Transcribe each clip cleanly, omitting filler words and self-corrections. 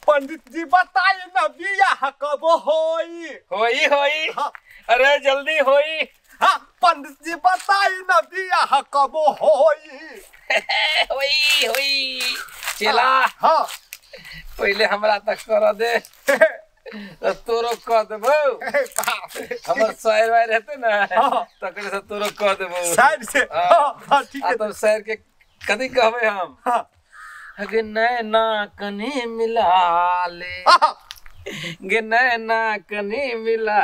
पंडित जी बताइए ना बियाह कब होई? होई अरे जल्दी होई। हाँ पंडित जी बताइए ना बियाह कब होई? होई चला। हाँ पहले हमरा तक कर दे तोरो कह देबो। हमर शायर वायर रहते ना तकरे से तोरो कह देबो शायर से। हाँ ठीक है। तो शायर के कदी कहबे हम गे नैना कनी मिला ले गे नैना कनी मिला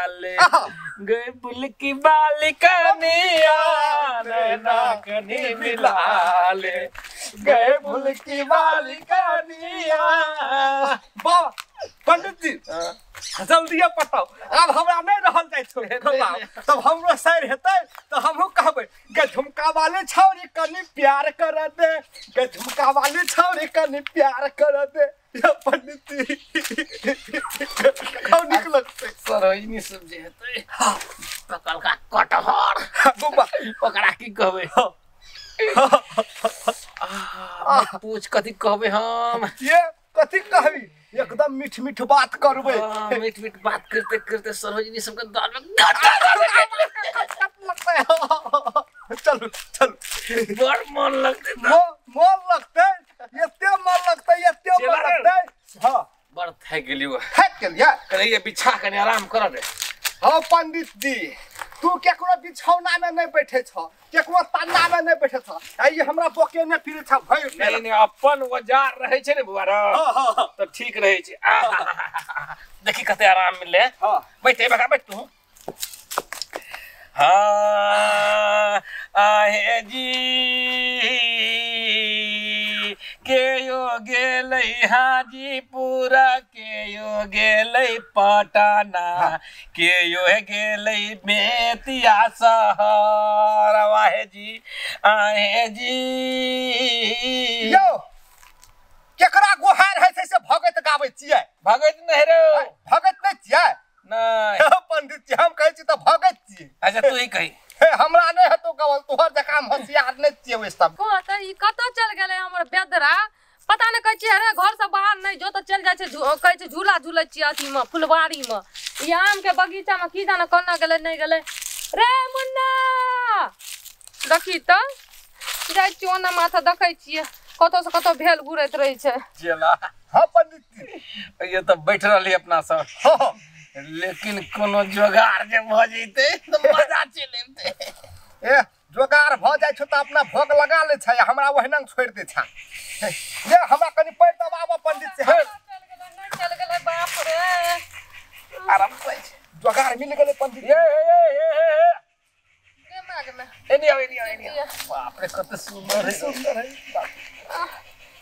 ले गे बुल की बालिकनिया नैना कनी मिला ले गे बुल की बालिकनिया। वाह पंडित जी जल्दी पटाओ अब हमरा नहीं रहल जाय छो। तब हमरो शायर हेतै तो हमहु कहबै गे झुमका वाले छौरी कनी प्यार कर दे गे झुमका वाले छौरी कनी प्यार कर दे। ये पंडित जी कौ निक लगतै सरैनी सब्जी हेतै पकल का कटहर बुबा ओकरा की कहबै पूछ कथी कहबै हम ये कथी कहबी एकदम मीठ मीठ बात करबै। मीठ मीठ बात करते करते सरोजनी सबके दाल में चलो चलो बड़ मन लगते मन लगते एते मन लगते। हाँ बड़ थक गेलियो थक गेलिया कहिए बिछा कने आराम कर दे। हाँ पंडित जी तू केकरो बिछौना में नहीं बैठे छ केकरो तन्ना में नहीं बैठे छ आई हमरा बोके ने फिरे छ भई नहीं अपन वजार रहे छे ने बुआर तो ठीक रहे छे। देखी कते आराम मिले। हां बैठे बका बैठ तू। हाँ आहे जी के यो गेलै हाजीपुरा के यो गेलै पटना के यो गेलै बेतिया शहर। आहे जी यो केकरा गोहार है से भगत गाबै छियै? भगत नहीं रे भगत नहीं छियै नहीं पंडित जी हम कहै छी त भगत छियै। अच्छा तू ही कही हमरा नहीं हतो गवल तोहर जका होशियार नहीं छियै ओइ सब को त ई कत चल गेलै हमर बेदरा पता नहीं कहै छी अरे घर से बाहर नहीं जो तो चल जाय छै कहै छै झूला झूलै छी अथी में फुलवारी में ई आम के बगीचा में की जाने कोना गेलै नहीं गेलै रे मुन्ना देखी त जाय छी ओना माथा देखै छियै कतो से कतो भेल गुरैत रहै छै। चला हां पंडित जी ये तो बैठ रहली अपना सब लेकिन कोनो जोगाड़ जे भ जइते तो मजा चले लेते। ए जोगाड़ भ जाय छ त अपना भोग लगा ले छै हमरा ओहिना छोड़ दे छ। ये हमरा कनी पैर दबाबो पंडित जी चल गेलै बाप रे आराम से जोगाड़ मिल गेलै पंडित जी। गे माग में एनी बाप रे कते सुंदर है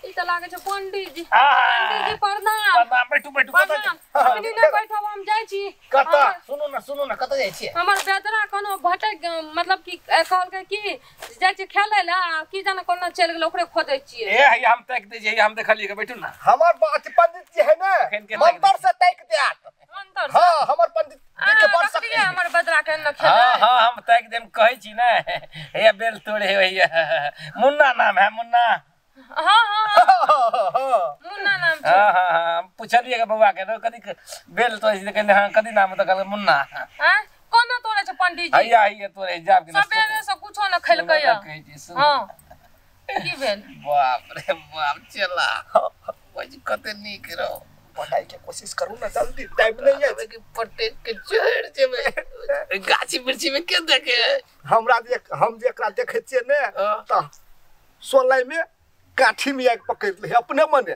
ई त लागे छै पंडित जी पंडित जी प्रणाम बैठू प्रणाम अपनी ने बैठब हम जाय छी कत सुनो ना कत जाय छी हमर बेदरा कोनो भटक मतलब की कहल के की जाय छी खेले ला की जाने कोना चल गेल ओकरे खोदै छियै। ए हम तक दे जे हम देखलिए के बैठू ना हमर बात पंडित जी है ना मंतर से तक देत अंतर हां हमर पंडित जी के बड़ सकती है हमर बेदरा के न खेले। हां हम तक देम कहै छी ना हे बेल तोड़े होइया मुन्ना नाम है मुन्ना। हां मुन्ना नाम छै। हां पूछलिए के बउवा के कदी बेल तो ऐसे कहले हां कदी नाम तो कहले मुन्ना। हां कोना तोड़े छै पंडित जी आइया तोरे जाब के सबेरे से कुछो न खैलकै या हां की भेल बाप रे बाप चला ओज कते नीक रहो पढ़ाई के कोशिश करू ना जल्दी टाइम नहीं है कि पटे के चढ़ जेबे गाछी बिरछी में के देखे हमरा जे हम जेकरा देखे छियै ने त 16 में काठी में आग पकड़ ले अपने मने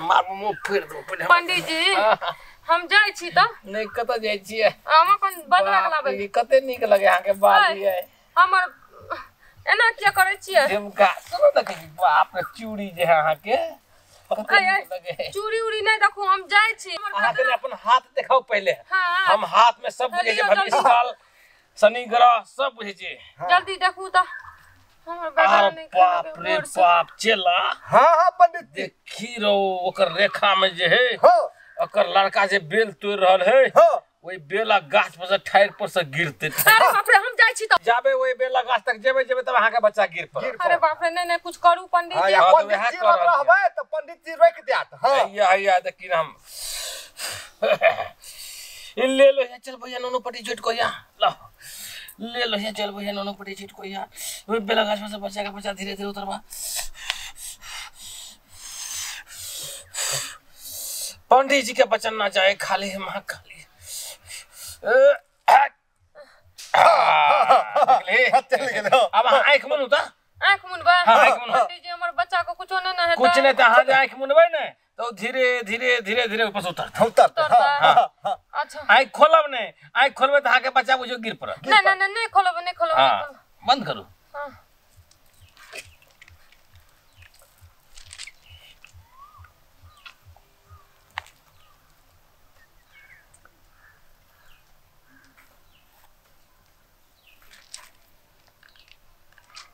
मार मुंह फेर दो पंडित जी हम जाय छी त नहीं कत जाय छियै हम कोन बदला के लाबे कते नीक लगे यहां के बाल ये हमर एना क्या करे छियै झुमका सुनो त कि बाप रे चूड़ी जे यहां के चूड़ी उड़ी नहीं देखो हम जाय छी अहां के अपन हाथ दिखाओ पहले। हाँ। हम हाथ में सब बुझे छै भविष्य काल शनि ग्रह सब बुझे छै जल्दी देखू त हमर बेटा नहीं बाप रे बाप चला। हां पंडित जी देखी रो ओकर रेखा में जे है हां ओकर लड़का जे बेल तोड़ रहल है हां वही बेला गाछ पर से ठाड़ पर से गिरते अरे बाप रे हम जाय छी त जाबे वही बेला गाछ तक जेबे तब अहां के बच्चा गिर पड़े। अरे बाप रे नहीं कुछ करू पंडित जी पंडित जी रहबे त पंडित गिनती रोक दियात हां या देखिन हम ले लो या चल भैया नोनो पटी झूठ को या लो ले लो या चल भैया नोनो पटी झूठ को या वो बेला घास में से बच्चा का बच्चा धीरे धीरे उतरवा पंडित जी के बचन ना जाए खाली है मां खाली चल गेलो अब आंख मन उता आंख मुनबा हाँ, आँख मुनबा। पंडित जी हमर बच्चा को कुछ ना है कुछ नहीं तो हाँ आंख मुनबे ना तो धीरे धीरे धीरे धीरे ऊपर से उतर उतर अच्छा आंख खोलब नहीं आंख खोलबे तो के बच्चा बुझो गिर पड़ा नहीं खोलो हाँ बंद करो हाँ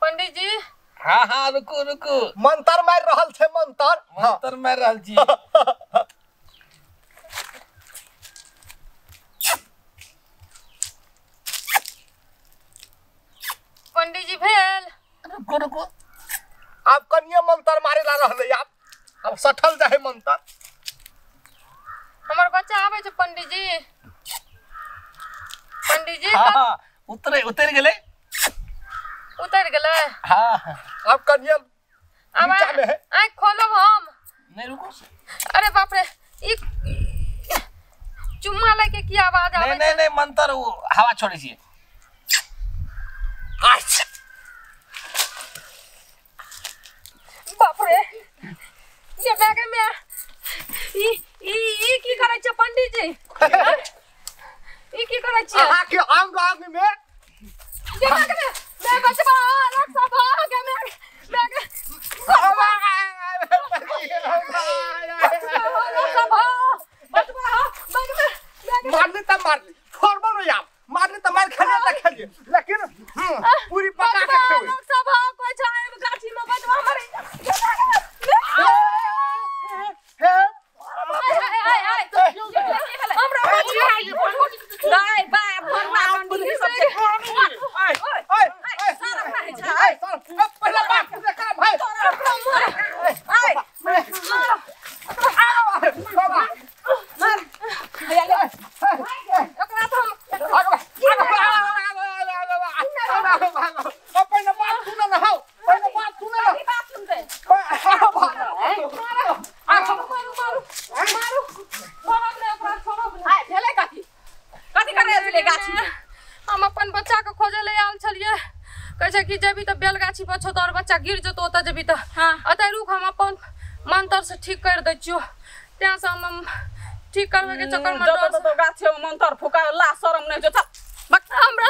पंडित जी हाँ हाँ रुको रुको मंतर मार रहल छे मंतर मंत्र मार रहल छी पंडित जी भेल रुको रुको आप कनिया मंतर मारे ला रहले अब सठल जाए मंतर हमर बच्चा आवे छे पंडित जी हाँ उतर गेले उतर गेले हाँ अब कनिया अब नीचा में है आँख खोलब हम नहीं रुको अरे बाप रे ई चुम्मा लेके की आवाज आवे नहीं नहीं मंत्र वो हवा छोड़ी छी बाप रे ये बैग में ई की करे छ पंडित जी ई की करे छ अहाँ के अंग अंग में ये बैग में मैं बचवा रक्षा भाग में बैग मारने तब मारने छोड़बो न यार मारने तब मार खाने तक खाइए लेकिन पूरी पका के खेवे सब कोई छाए गाछी में बचवा मरे हमरा बचवा नहीं बा भरना पंडित सब पहला बात पूरा कर भाई हम अपन बच्चा के खोजे ले आल छलिए कैसे कि जेबी त बेलगाछी पर छो तोर बच्चा गिर जतो त जेबी त अतै रुक हम अपन मंत्र से ठीक कर दै छियो त्या से हम ठीक करबे के चक्कर में तो गाछे में मंत्र फुका ला शरम नहीं जो चल हमरा